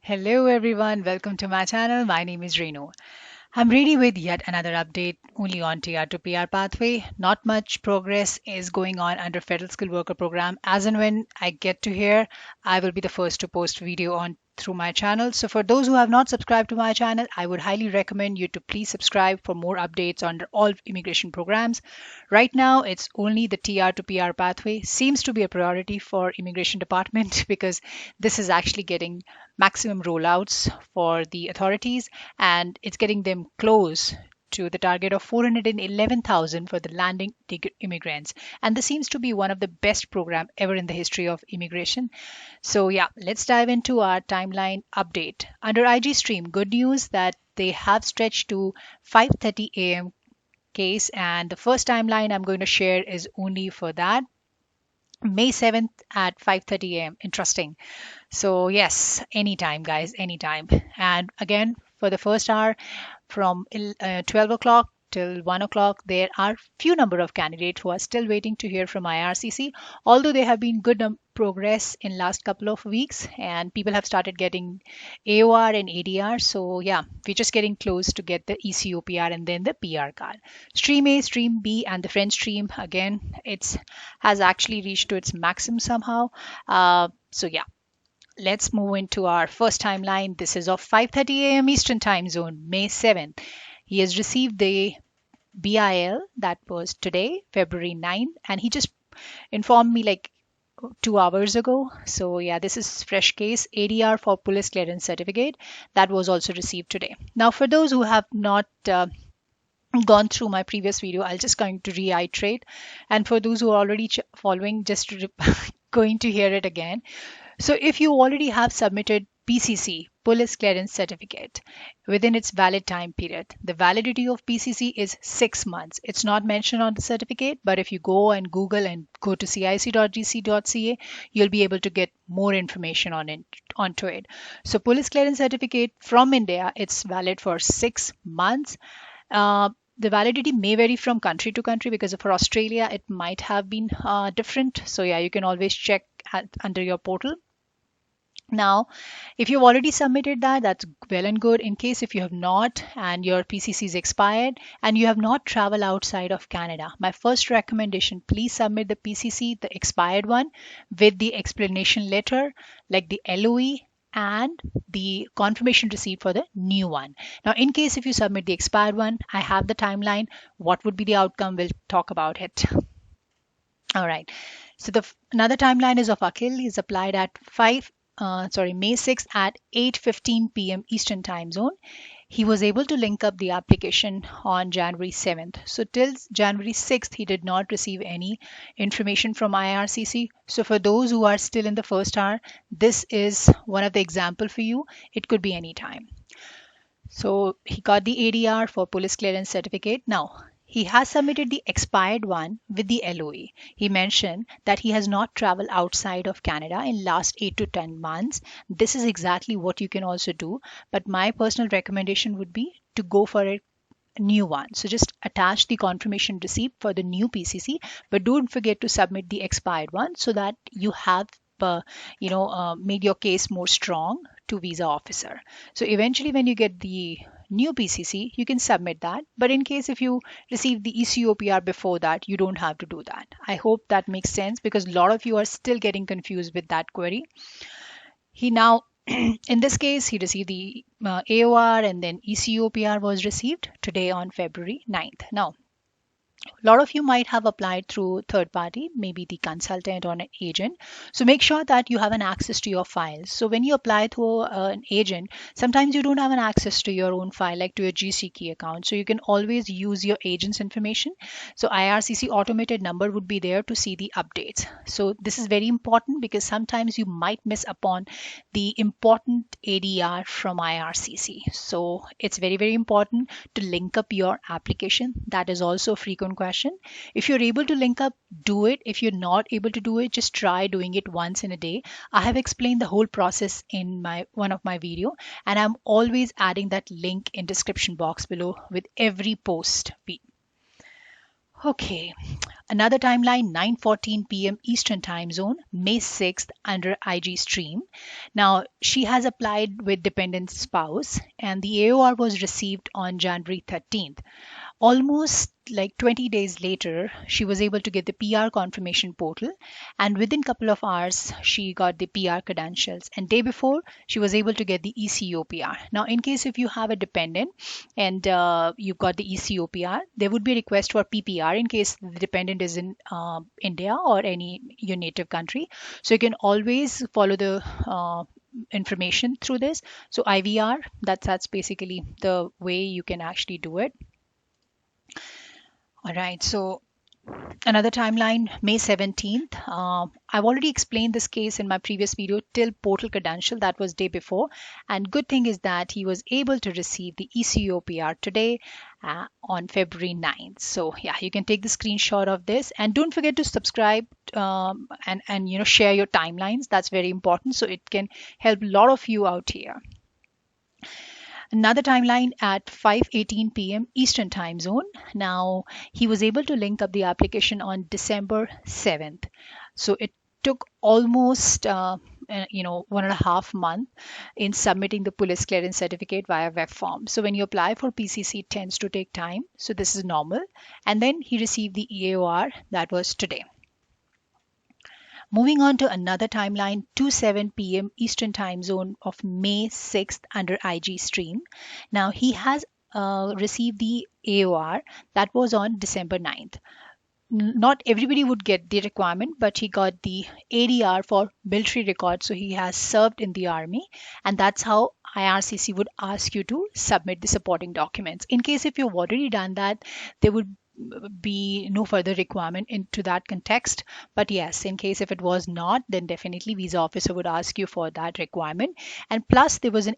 Hello everyone, welcome to my channel. My name is Renu. I'm ready with yet another update only on TR to PR pathway. Not much progress is going on under Federal Skilled Worker Program. As and when I get to here, I will be the first to post video on through my channel. So for those who have not subscribed to my channel, I would highly recommend you to please subscribe for more updates on all immigration programs. Right now, it's only the TR to PR pathway seems to be a priority for immigration department because this is actually getting maximum rollouts for the authorities and it's getting them close to the target of 411,000 for the landing immigrants. And this seems to be one of the best program ever in the history of immigration. So yeah, let's dive into our timeline update. Under IG stream, good news that they have stretched to 5:30 a.m. case, and the first timeline I'm going to share is only for that. May 7th at 5:30 a.m. Interesting. So yes, anytime, guys, anytime. And again, for the first hour from 12 o'clock till 1 o'clock, there are few number of candidates who are still waiting to hear from IRCC, although there have been good progress in last couple of weeks and people have started getting AOR and ADR. So yeah, we're just getting close to get the ECOPR and then the PR card. Stream A, Stream B, and the French stream, again, it's has actually reached to its maximum somehow. So yeah, let's move into our first timeline. This is of 5:30 a.m. Eastern Time Zone, May 7th. He has received the BIL that was today, February 9th, and he just informed me like 2 hours ago. So yeah, this is fresh case. ADR for police clearance certificate that was also received today. Now, for those who have not gone through my previous video, I'll just going to reiterate, and for those who are already following, just going to hear it again. So if you already have submitted PCC, Police Clearance Certificate, within its valid time period, the validity of PCC is 6 months. It's not mentioned on the certificate, but if you go and Google and go to cic.gc.ca, you'll be able to get more information onto it. So Police Clearance Certificate from India, it's valid for 6 months. The validity may vary from country to country because for Australia, it might have been different. So yeah, you can always check under your portal. Now, if you've already submitted that, that's well and good. In case if you have not and your PCC is expired and you have not traveled outside of Canada, my first recommendation, please submit the PCC, the expired one, with the explanation letter like the LOE and the confirmation receipt for the new one. Now, in case if you submit the expired one, I have the timeline. What would be the outcome? We'll talk about it. All right. So the another timeline is of Akhil. He's applied at May 6th at 8:15 p.m. Eastern Time Zone. He was able to link up the application on January 7th. So till January 6th, he did not receive any information from IRCC. So for those who are still in the first hour, this is one of the example for you. It could be any time. So he got the ADR for police clearance certificate. Now, he has submitted the expired one with the LOE. He mentioned that he has not traveled outside of Canada in last 8 to 10 months. This is exactly what you can also do. But my personal recommendation would be to go for a new one. So just attach the confirmation receipt for the new PCC, but don't forget to submit the expired one so that you have made your case more strong to visa officer. So eventually when you get the new PCC, you can submit that. But in case if you receive the ECOPR before that, you don't have to do that. I hope that makes sense because a lot of you are still getting confused with that query. He now, in this case, he received the AOR and then ECOPR was received today on February 9th. Now, a lot of you might have applied through third party, maybe the consultant or an agent. So make sure that you have an access to your files. So when you apply through an agent, sometimes you don't have an access to your own file, like to your GC key account. So you can always use your agent's information. So IRCC automated number would be there to see the updates. So this is very important because sometimes you might miss upon the important ADR from IRCC. So it's very, very important to link up your application. That is also a frequent question. If you're able to link up, do it. If you're not able to do it, just try doing it once in a day. I have explained the whole process in one of my video, and I'm always adding that link in description box below with every post. Okay, another timeline, 9:14 p.m. Eastern Time Zone, May 6th, under IG Stream. Now, she has applied with dependent spouse, and the AOR was received on January 13th. Almost like 20 days later, she was able to get the PR confirmation portal, and within a couple of hours, she got the PR credentials. And day before, she was able to get the ECO PR. Now, in case if you have a dependent and you've got the ECO PR, there would be a request for PPR in case the dependent is in India or any your native country. So you can always follow the information through this. So IVR, that's basically the way you can actually do it. All right, so another timeline, May 17th. I've already explained this case in my previous video till portal credential, that was day before. And good thing is that he was able to receive the ECO PR today on February 9th. So yeah, you can take the screenshot of this, and don't forget to subscribe and share your timelines. That's very important. So it can help a lot of you out here. Another timeline at 5:18 p.m. Eastern Time Zone. Now, he was able to link up the application on December 7th. So it took almost 1.5 month in submitting the police clearance certificate via web form. So when you apply for PCC, it tends to take time. So this is normal. And then he received the EAOR, that was today. Moving on to another timeline, 2:07 p.m. Eastern Time Zone of May 6th under IG Stream. Now he has received the AOR, that was on December 9th. Not everybody would get the requirement, but he got the ADR for military record. So he has served in the army, and that's how IRCC would ask you to submit the supporting documents. In case if you've already done that, there would be no further requirement into that context. But yes, in case if it was not, then definitely visa officer would ask you for that requirement. And plus there was an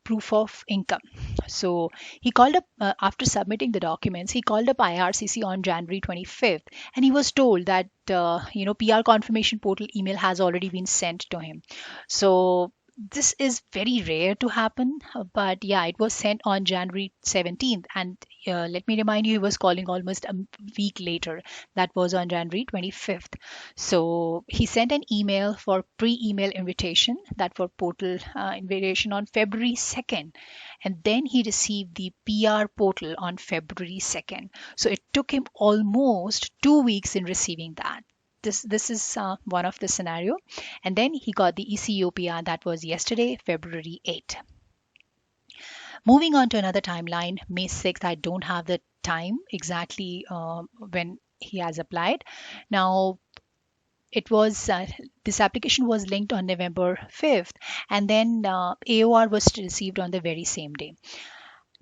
proof of income. So he called up after submitting the documents, he called up IRCC on January 25th, and he was told that PR confirmation portal email has already been sent to him. So this is very rare to happen, but yeah, it was sent on January 17th. And let me remind you, he was calling almost a week later. That was on January 25th. So he sent an email for pre-email invitation, that for portal invitation on February 2nd. And then he received the PR portal on February 2nd. So it took him almost 2 weeks in receiving that. This is one of the scenario. And then he got the ECOPR, that was yesterday, February 8th. Moving on to another timeline, May 6th. I don't have the time exactly when he has applied. Now, it was this application was linked on November 5th, and then AOR was received on the very same day.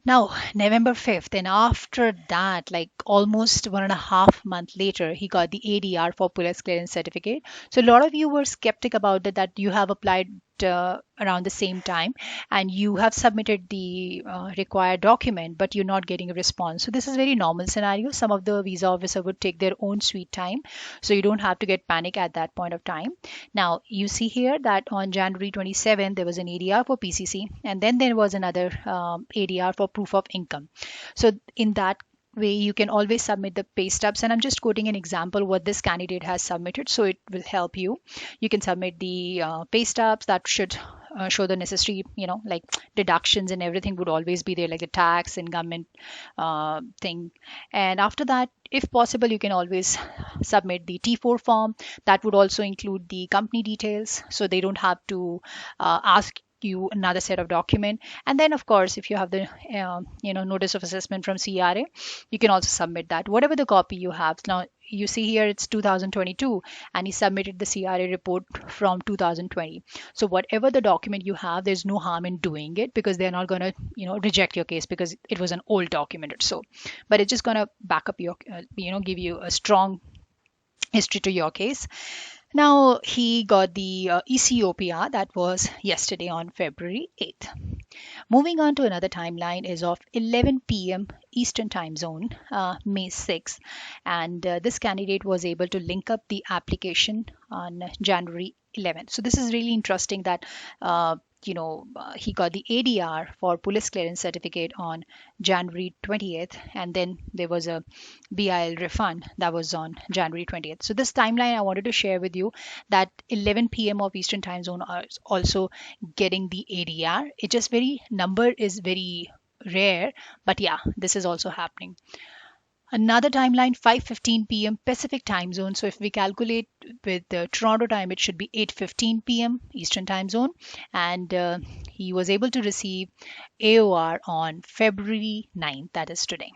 Now, November 5th, and after that, like almost 1.5 months later, he got the ADR for police clearance certificate. So a lot of you were skeptic about it, that you have applied around the same time and you have submitted the required document, but you're not getting a response. So this is very normal scenario. Some of the visa officer would take their own sweet time, so you don't have to get panic at that point of time. Now you see here that on January 27th there was an ADR for PCC, and then there was another ADR for proof of income. So in that way you can always submit the pay stubs, and I'm just quoting an example what this candidate has submitted, so it will help you. You can submit the pay stubs that should show the necessary, like deductions and everything would always be there, like the tax and government thing. And after that, if possible, you can always submit the T4 form. That would also include the company details, so they don't have to ask you another set of document. And then of course, if you have the notice of assessment from CRA, you can also submit that, whatever the copy you have. Now you see here it's 2022 and he submitted the CRA report from 2020. So whatever the document you have, there's no harm in doing it, because they're not going to reject your case because it was an old document or so. But it's just going to back up your give you a strong history to your case. Now he got the ECOPR, that was yesterday on February 8th. Moving on to another timeline is of 11 p.m. Eastern Time Zone, May 6th. And this candidate was able to link up the application on January 11th. So this is really interesting that he got the ADR for police clearance certificate on January 20th, and then there was a BIL refund that was on January 20th. So this timeline I wanted to share with you, that 11 p.m. of Eastern Time Zone is also getting the ADR. It just very number is very rare, but yeah, this is also happening. Another timeline, 5:15 p.m. Pacific time zone. So if we calculate with the Toronto time, it should be 8:15 p.m. Eastern time zone. And he was able to receive AOR on February 9th, that is today.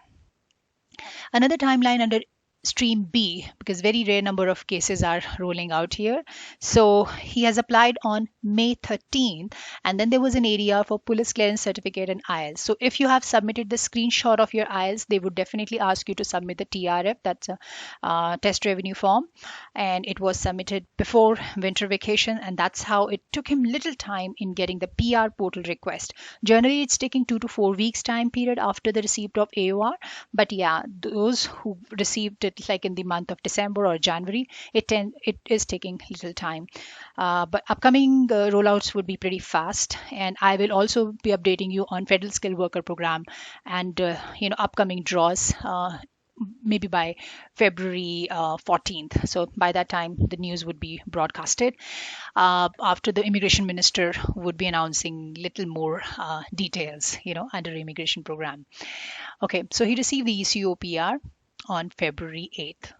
Another timeline under stream B, because very rare number of cases are rolling out here. So he has applied on May 13th, and then there was an area for police clearance certificate and IELTS. So if you have submitted the screenshot of your IELTS, they would definitely ask you to submit the TRF, that's a test revenue form, and it was submitted before winter vacation, and that's how it took him little time in getting the PR portal request. Generally, it's taking 2 to 4 weeks time period after the receipt of AOR, but yeah, those who received it like in the month of December or January, it is taking little time. But upcoming rollouts would be pretty fast, and I will also be updating you on Federal Skilled Worker Program and upcoming draws. Maybe by February 14th. So by that time, the news would be broadcasted. After the immigration minister would be announcing little more details, under immigration program. Okay, so he received the ECO PR on February 8th.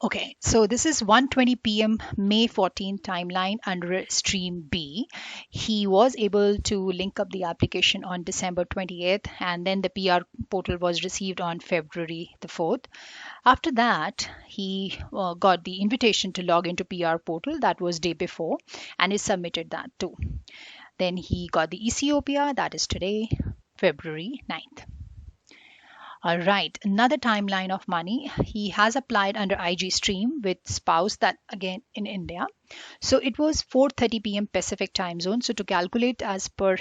Okay, so this is 1:20 p.m. May 14th timeline under stream B. He was able to link up the application on December 28th, and then the PR portal was received on February the 4th. After that, he got the invitation to log into PR portal, that was day before, and he submitted that too. Then he got the ECO PR, that is today, February 9th. All right, another timeline of Manni. He has applied under IG stream with spouse, that again in India. So it was 4:30 p.m. Pacific time zone. So to calculate as per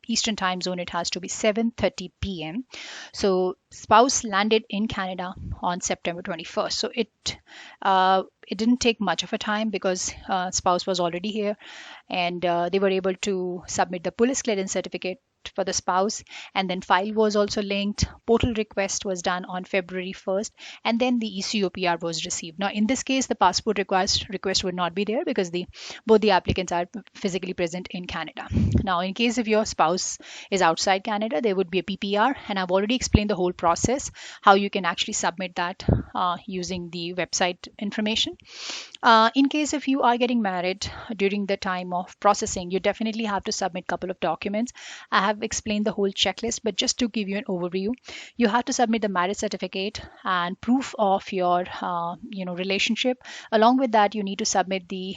Eastern time zone, it has to be 7:30 p.m. So spouse landed in Canada on September 21st. So it didn't take much of a time because spouse was already here, and they were able to submit the police clearance certificate for the spouse, and then file was also linked. Portal request was done on February 1st, and then the ECOPR was received. Now in this case, the passport request would not be there because both the applicants are physically present in Canada. Now in case if your spouse is outside Canada, there would be a PPR, and I've already explained the whole process, how you can actually submit that using the website information. In case if you are getting married during the time of processing, you definitely have to submit a couple of documents. I have explained the whole checklist, but just to give you an overview, you have to submit the marriage certificate and proof of your relationship. Along with that, you need to submit the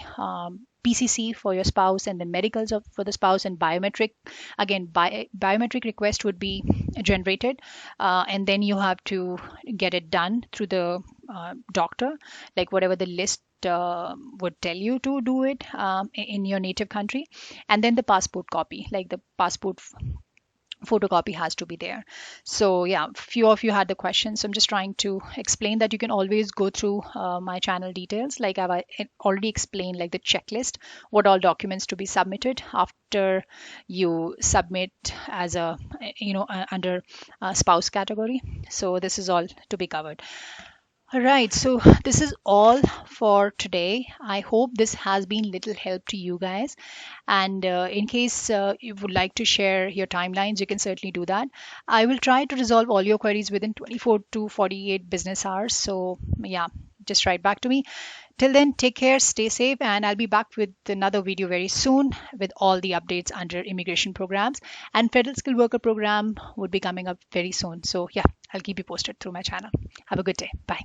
PCC for your spouse, and then medicals for the spouse, and biometric. Again, biometric request would be generated, and then you have to get it done through the doctor, like whatever the list would tell you to do it in your native country. And then the passport copy, like the passport photocopy has to be there. So yeah, few of you had the questions, so I'm just trying to explain that you can always go through my channel details, like I've already explained, like the checklist, what all documents to be submitted after you submit as a under spouse category. So this is all to be covered. All right, so this is all for today. I hope this has been little help to you guys. And in case you would like to share your timelines, you can certainly do that. I will try to resolve all your queries within 24 to 48 business hours. So yeah, just write back to me. Till then, take care, stay safe, and I'll be back with another video very soon with all the updates under immigration programs. And Federal Skilled Worker Program would be coming up very soon. So yeah, I'll keep you posted through my channel. Have a good day. Bye.